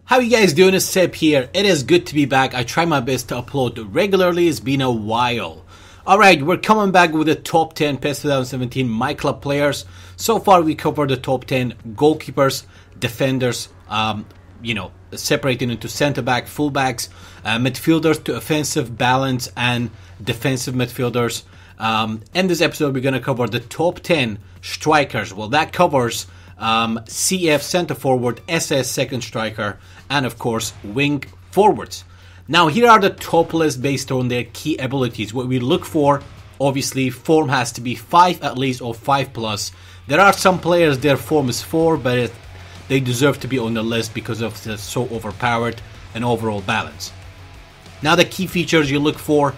How you guys doing? It's Seb here. It is good to be back. I try my best to upload regularly. It's been a while. Alright, we're coming back with the top 10 PES 2017 myClub players. So far we covered the top 10 goalkeepers, defenders, separated into centre-back, full-backs, midfielders to offensive, balance, and defensive midfielders. In this episode we're going to cover the top 10 strikers. Well, that covers CF centre forward, SS second striker, and of course wing forwards. Now here are the top list based on their key abilities. What we look for, obviously form has to be 5 at least or 5 plus. There are some players their form is 4, but they deserve to be on the list because of the so overpowered and overall balance. Now the key features you look for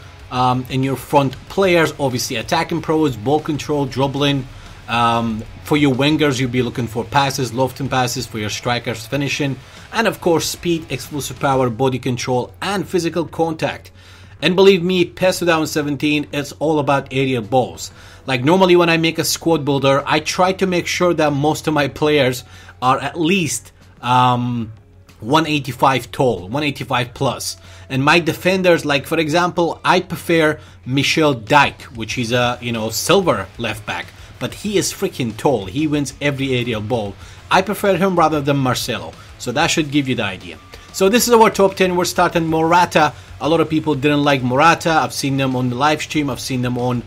in your front players, obviously attacking pros, ball control, dribbling. For your wingers, you'll be looking for passes, lofting passes. For your strikers, finishing. And of course, speed, explosive power, body control, and physical contact. And believe me, PES 2017, it's all about aerial balls. Like normally when I make a squad builder, I try to make sure that most of my players are at least 185 tall, 185 plus. And my defenders, like for example, I prefer Michel Dijk, which is a silver left back. But he is freaking tall. He wins every aerial ball. I prefer him rather than Marcelo. So that should give you the idea. So this is our top 10. We're starting Morata. A lot of people didn't like Morata. I've seen them on the live stream. I've seen them on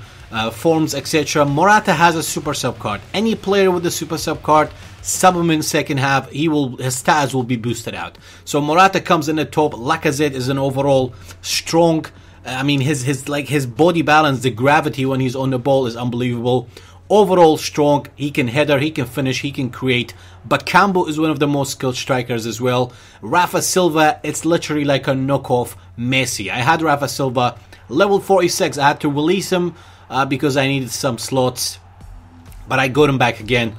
forums, etc. Morata has a super sub card. Any player with a super sub card, sub him in second half, his stats will be boosted out. So Morata comes in the top. Lacazette is an overall strong. I mean, his body balance, the gravity when he's on the ball is unbelievable. Overall strong, he can header, he can finish, he can create. Bakambu is one of the most skilled strikers as well. Rafa Silva, it's literally like a knockoff Messi. I had Rafa Silva level 46. I had to release him because I needed some slots, but I got him back again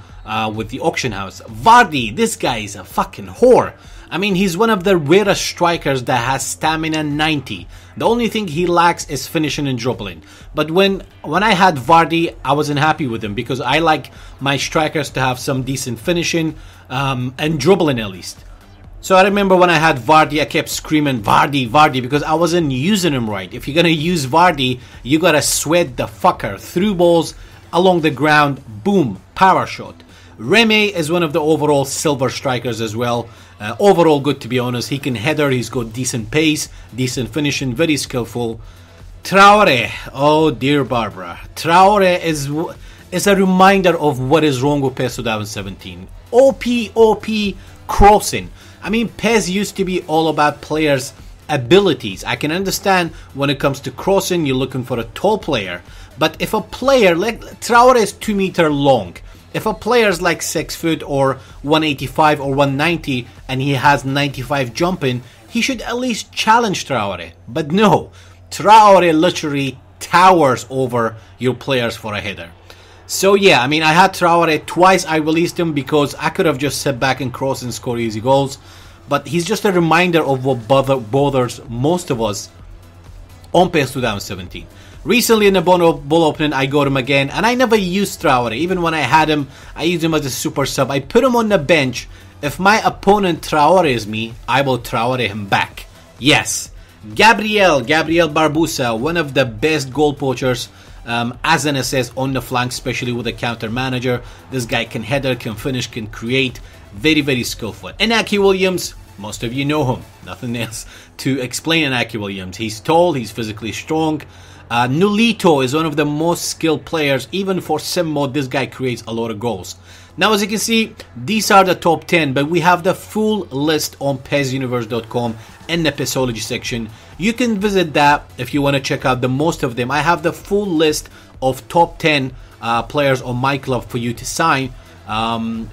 with the auction house. Vardy, this guy is a fucking whore. I mean, he's one of the rarest strikers that has stamina 90. The only thing he lacks is finishing and dribbling. But when I had Vardy, I wasn't happy with him because I like my strikers to have some decent finishing and dribbling at least. So I remember when I had Vardy, I kept screaming Vardy, Vardy, because I wasn't using him right. If you're going to use Vardy, you got to sweat the fucker. Through balls, along the ground, boom, power shot. Remy is one of the overall silver strikers as well. Overall good, to be honest. He can header, he's got decent pace, decent finishing, very skillful. Traore, oh dear Barbara. Traore is a reminder of what is wrong with PES 2017. OP crossing. I mean, PES used to be all about players' abilities. I can understand when it comes to crossing, you're looking for a tall player. But if a player, like Traore is 2 meter long. If a player is like 6 foot or 185 or 190 and he has 95 jumping, he should at least challenge Traore. But no, Traore literally towers over your players for a header. So yeah, I mean, I had Traore twice. I released him because I could have just sat back and cross and score easy goals. But he's just a reminder of what bothers most of us on PES 2017. Recently in the ball opening, I got him again, and I never used Traore. Even when I had him, I used him as a super sub. I put him on the bench. If my opponent Traore is me, I will Traore him back. Yes. Gabriel Barbosa, one of the best goal poachers as an SS on the flank, especially with a counter manager. This guy can header, can finish, can create. Very, very skillful. Inaki Williams, most of you know him. Nothing else to explain Inaki Williams. He's tall, he's physically strong. Nolito is one of the most skilled players. Even for sim mode, this guy creates a lot of goals. Now, as you can see, these are the top 10, but we have the full list on PESuniverse.com in the PESology section. You can visit that if you want to check out the most of them. I have the full list of top 10 players on myClub for you to sign,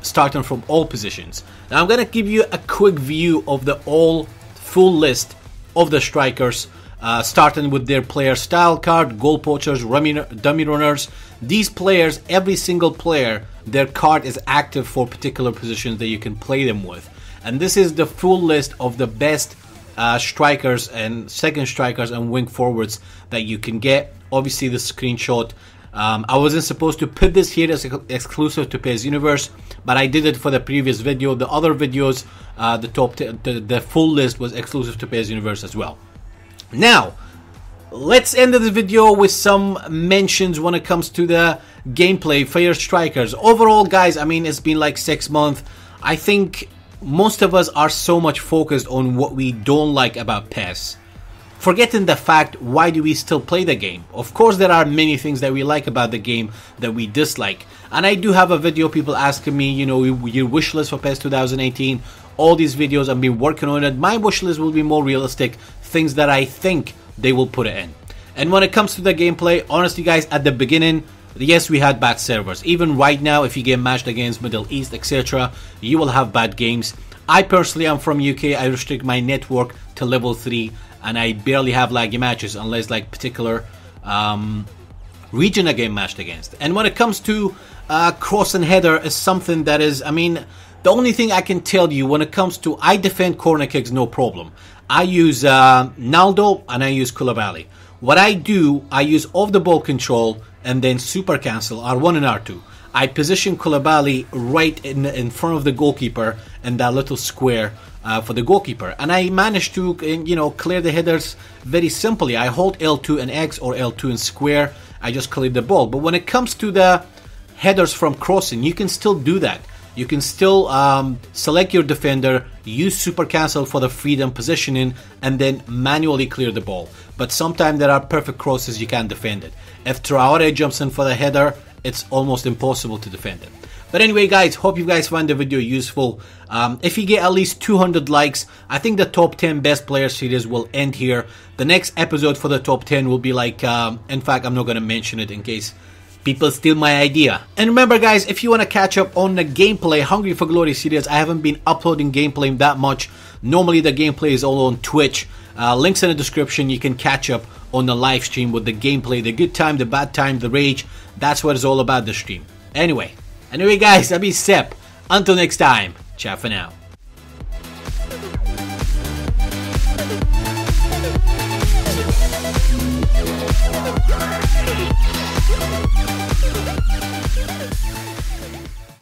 starting from all positions. Now, I'm going to give you a quick view of the full list of the strikers. Starting with their player style card, goal poachers, dummy runners. These players, every single player, their card is active for particular positions that you can play them with. And this is the full list of the best strikers and second strikers and wing forwards that you can get. Obviously the screenshot I wasn't supposed to put this here as exclusive to PES Universe, but I did it for the previous video. The other videos, the full list was exclusive to PES Universe as well. Now, let's end the video with some mentions when it comes to the gameplay, Fire Strikers. Overall, guys, I mean, it's been like 6 months. I think most of us are so much focused on what we don't like about PES, forgetting the fact, why do we still play the game? Of course, there are many things that we like about the game that we dislike. And I do have a video, people asking me, you know, your wish list for PES 2018. All these videos, I've been working on it. My wish list will be more realistic, things that I think they will put it in. And when it comes to the gameplay, honestly guys, at the beginning, yes, we had bad servers. Even right now, if you get matched against Middle East, etc., you will have bad games. I personally am from UK. I restrict my network to level 3, and I barely have laggy matches unless like particular region I get matched against. And when it comes to cross and header, is something that is, I mean, the only thing I can tell you when it comes to, I defend corner kicks no problem. I use Naldo and I use Koulibaly. What I do, I use off the ball control and then super cancel R1 and R2. I position Koulibaly right in front of the goalkeeper in that little square for the goalkeeper, and I managed to, you know, clear the headers very simply. I hold L2 and X or L2 and square. I just clear the ball. But when it comes to the headers from crossing, you can still do that. You can still select your defender, use super cancel for the freedom positioning, and then manually clear the ball. But sometimes there are perfect crosses, you can't defend it. If Traore jumps in for the header, it's almost impossible to defend it. But anyway guys, hope you guys find the video useful. If you get at least 200 likes, I think the top 10 best players series will end here. The next episode for the top 10 will be like, in fact, I'm not going to mention it in case people steal my idea. And remember guys, if you want to catch up on the gameplay, Hungry for Glory series, I haven't been uploading gameplay that much. Normally the gameplay is all on Twitch. Links in the description. You can catch up on the live stream with the gameplay, the good time, the bad time, the rage. That's what it's all about, the stream. Anyway guys, I've been Sep. Until next time, ciao for now.